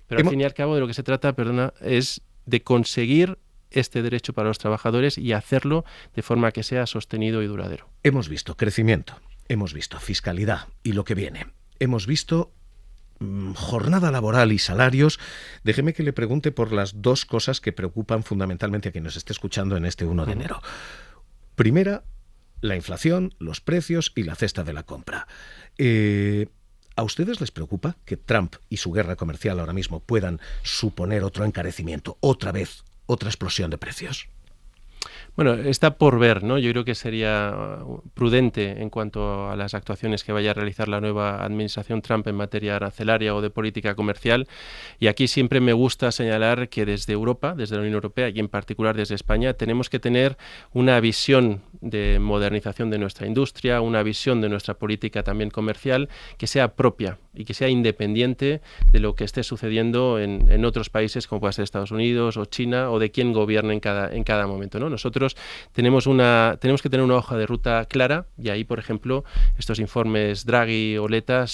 Pero al fin y al cabo de lo que se trata, es de conseguir este derecho para los trabajadores y hacerlo de forma que sea sostenido y duradero. Hemos visto crecimiento, hemos visto fiscalidad y lo que viene. Hemos visto jornada laboral y salarios. Déjeme que le pregunte por las dos cosas que preocupan fundamentalmente a quien nos esté escuchando en este 1 de enero. Primera, la inflación, los precios y la cesta de la compra. ¿A ustedes les preocupa que Trump y su guerra comercial ahora mismo puedan suponer otro encarecimiento, otra vez, otra explosión de precios? Bueno, está por ver, ¿no? Yo creo que sería prudente en cuanto a las actuaciones que vaya a realizar la nueva administración Trump en materia arancelaria o de política comercial. Y aquí siempre me gusta señalar que desde Europa, desde la Unión Europea y en particular desde España, tenemos que tener una visión de modernización de nuestra industria, una visión de nuestra política también comercial que sea propia y que sea independiente de lo que esté sucediendo en otros países como puede ser Estados Unidos o China o de quien gobierne en cada momento, ¿no? Nosotros tenemos que tener una hoja de ruta clara y ahí, por ejemplo, estos informes Draghi o Letta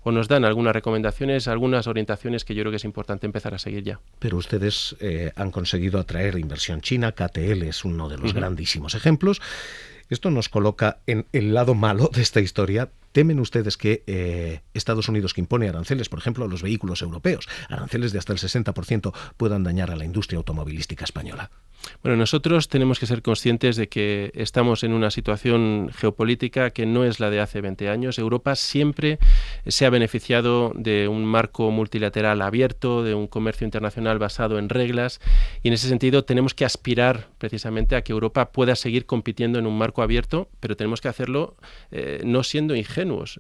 nos dan algunas recomendaciones, algunas orientaciones que yo creo que es importante empezar a seguir ya. Pero ustedes han conseguido atraer inversión china, KTL es uno de los grandísimos ejemplos. Esto nos coloca en el lado malo de esta historia. ¿Temen ustedes que Estados Unidos, que impone aranceles, por ejemplo, a los vehículos europeos, aranceles de hasta el 60%, puedan dañar a la industria automovilística española? Bueno, nosotros tenemos que ser conscientes de que estamos en una situación geopolítica que no es la de hace 20 años. Europa siempre se ha beneficiado de un marco multilateral abierto, de un comercio internacional basado en reglas, y en ese sentido tenemos que aspirar precisamente a que Europa pueda seguir compitiendo en un marco abierto, pero tenemos que hacerlo no siendo ingenuos,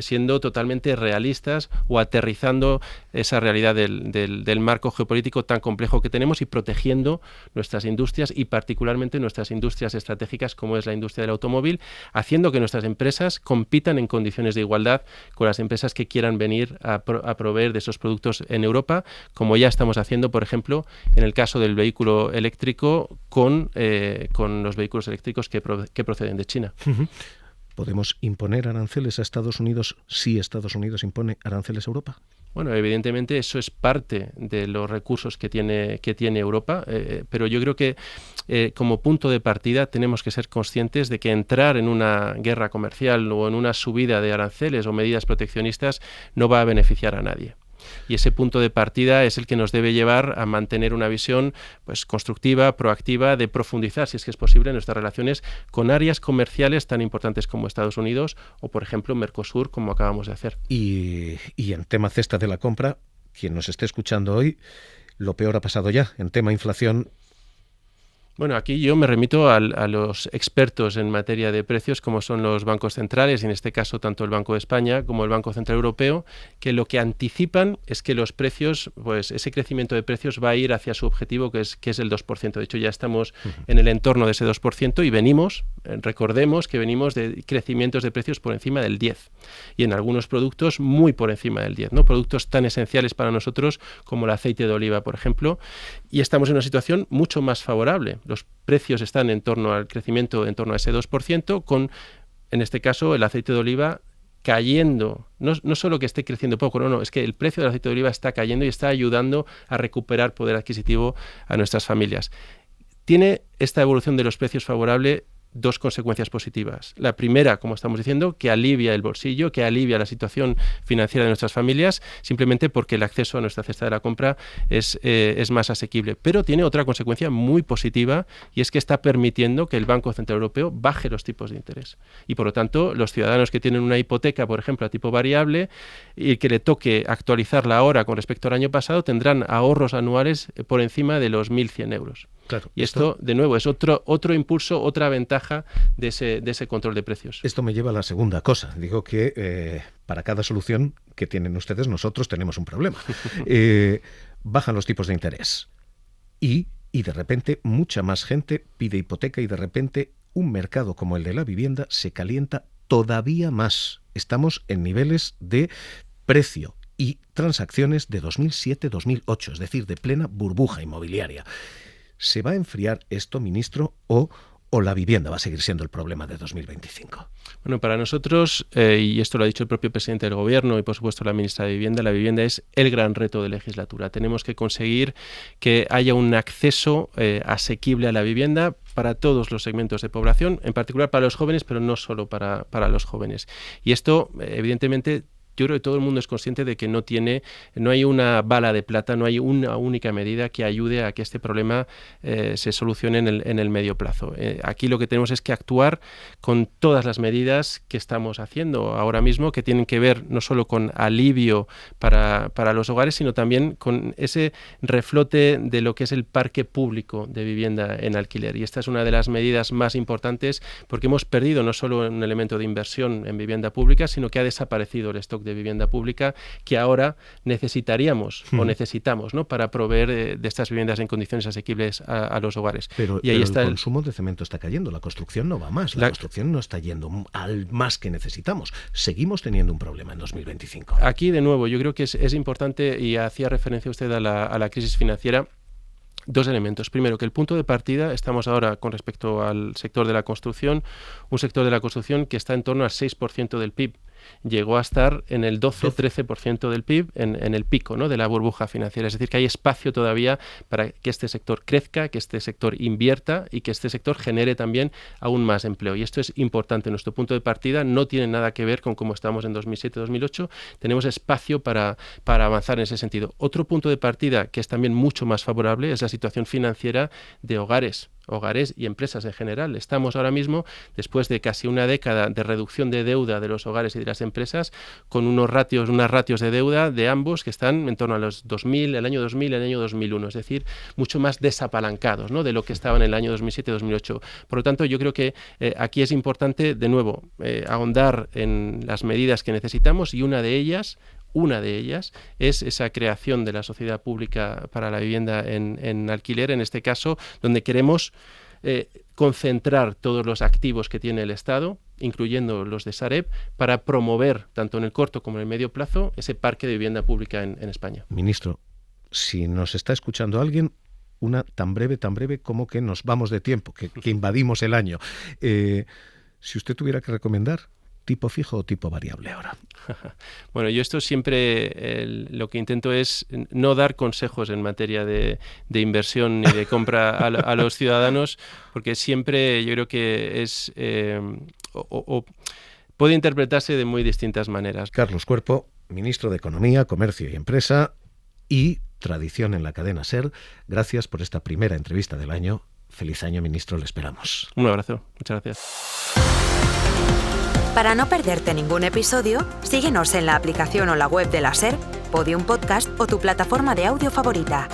siendo totalmente realistas o aterrizando esa realidad del marco geopolítico tan complejo que tenemos y protegiendo nuestras industrias y particularmente nuestras industrias estratégicas como es la industria del automóvil, haciendo que nuestras empresas compitan en condiciones de igualdad con las empresas que quieran venir a proveer de esos productos en Europa, como ya estamos haciendo, por ejemplo, en el caso del vehículo eléctrico con los vehículos eléctricos que proceden de China. ¿Podemos imponer aranceles a Estados Unidos si Estados Unidos impone aranceles a Europa? Bueno, evidentemente eso es parte de los recursos que tiene Europa, pero yo creo que como punto de partida tenemos que ser conscientes de que entrar en una guerra comercial o en una subida de aranceles o medidas proteccionistas no va a beneficiar a nadie. Y ese punto de partida es el que nos debe llevar a mantener una visión pues constructiva, proactiva, de profundizar, si es que es posible, nuestras relaciones con áreas comerciales tan importantes como Estados Unidos o, por ejemplo, Mercosur, como acabamos de hacer. Y en tema cesta de la compra, quien nos esté escuchando hoy, lo peor ha pasado ya. En tema inflación, Bueno, aquí yo me remito a los expertos en materia de precios, como son los bancos centrales, y en este caso tanto el Banco de España como el Banco Central Europeo, que lo que anticipan es que los precios, pues ese crecimiento de precios va a ir hacia su objetivo, que es el 2%. De hecho, ya estamos en el entorno de ese 2% y recordemos que venimos de crecimientos de precios por encima del 10%, y en algunos productos muy por encima del 10%, ¿no? Productos tan esenciales para nosotros como el aceite de oliva, por ejemplo, y estamos en una situación mucho más favorable. Los precios están en torno al crecimiento, en torno a ese 2%, con, en este caso, el aceite de oliva cayendo. No solo que esté creciendo poco, no, es que el precio del aceite de oliva está cayendo y está ayudando a recuperar poder adquisitivo a nuestras familias. Tiene esta evolución de los precios favorable dos consecuencias positivas. La primera, como estamos diciendo, que alivia el bolsillo, que alivia la situación financiera de nuestras familias, simplemente porque el acceso a nuestra cesta de la compra es más asequible. Pero tiene otra consecuencia muy positiva, y es que está permitiendo que el Banco Central Europeo baje los tipos de interés. Y por lo tanto, los ciudadanos que tienen una hipoteca, por ejemplo, a tipo variable, y que le toque actualizarla ahora con respecto al año pasado, tendrán ahorros anuales por encima de los 1.100 euros. Claro, y esto, de nuevo, es otro impulso, otra ventaja de ese control de precios. Esto me lleva a la segunda cosa. Digo que para cada solución que tienen ustedes, nosotros tenemos un problema. Bajan los tipos de interés y de repente mucha más gente pide hipoteca, y de repente un mercado como el de la vivienda se calienta todavía más. Estamos en niveles de precio y transacciones de 2007-2008, es decir, de plena burbuja inmobiliaria. ¿Se va a enfriar esto, ministro, o la vivienda va a seguir siendo el problema de 2025? Bueno, para nosotros, y esto lo ha dicho el propio presidente del Gobierno y por supuesto la ministra de Vivienda, la vivienda es el gran reto de legislatura. Tenemos que conseguir que haya un acceso asequible a la vivienda para todos los segmentos de población, en particular para los jóvenes, pero no solo para los jóvenes. Y esto, evidentemente, yo creo que todo el mundo es consciente de que no hay una bala de plata, no hay una única medida que ayude a que este problema se solucione en el medio plazo. Aquí lo que tenemos es que actuar con todas las medidas que estamos haciendo ahora mismo, que tienen que ver no solo con alivio para los hogares, sino también con ese reflote de lo que es el parque público de vivienda en alquiler. Y esta es una de las medidas más importantes, porque hemos perdido no solo un elemento de inversión en vivienda pública, sino que ha desaparecido el stock de vivienda pública que ahora necesitamos, ¿no?, para proveer de estas viviendas en condiciones asequibles a los hogares. Pero el consumo de cemento está cayendo, la construcción no va más, la construcción no está yendo al más que necesitamos. Seguimos teniendo un problema en 2025. Aquí, de nuevo, yo creo que es importante, y hacía referencia usted a la crisis financiera, dos elementos. Primero, que el punto de partida, estamos ahora con respecto al sector de la construcción, un sector de la construcción que está en torno al 6% del PIB. Llegó a estar en el 12-13% del PIB en el pico, ¿no?, de la burbuja financiera. Es decir, que hay espacio todavía para que este sector crezca, que este sector invierta y que este sector genere también aún más empleo. Y esto es importante. Nuestro punto de partida no tiene nada que ver con cómo estamos en 2007-2008. Tenemos espacio para avanzar en ese sentido. Otro punto de partida que es también mucho más favorable es la situación financiera de hogares y empresas en general. Estamos ahora mismo, después de casi una década de reducción de deuda de los hogares y de las empresas, con unas ratios de deuda de ambos que están en torno a los 2000, el año 2000, el año 2001, es decir, mucho más desapalancados, ¿no?, de lo que estaban en el año 2007-2008. Por lo tanto, yo creo que aquí es importante, de nuevo, ahondar en las medidas que necesitamos, y una de ellas es esa creación de la sociedad pública para la vivienda en alquiler, en este caso, donde queremos concentrar todos los activos que tiene el Estado, incluyendo los de Sareb, para promover, tanto en el corto como en el medio plazo, ese parque de vivienda pública en España. Ministro, si nos está escuchando alguien, una tan breve como que nos vamos de tiempo, que invadimos el año. Si usted tuviera que recomendar, ¿tipo fijo o tipo variable ahora? Bueno, yo esto siempre lo que intento es no dar consejos en materia de inversión ni de compra a los ciudadanos, porque siempre yo creo que es puede interpretarse de muy distintas maneras. Carlos Cuerpo, ministro de Economía, Comercio y Empresa y Tradición en la cadena SER. Gracias por esta primera entrevista del año. Feliz año, ministro, le esperamos. Un abrazo, muchas gracias. Para no perderte ningún episodio, síguenos en la aplicación o la web de la SER, Podium Podcast o tu plataforma de audio favorita.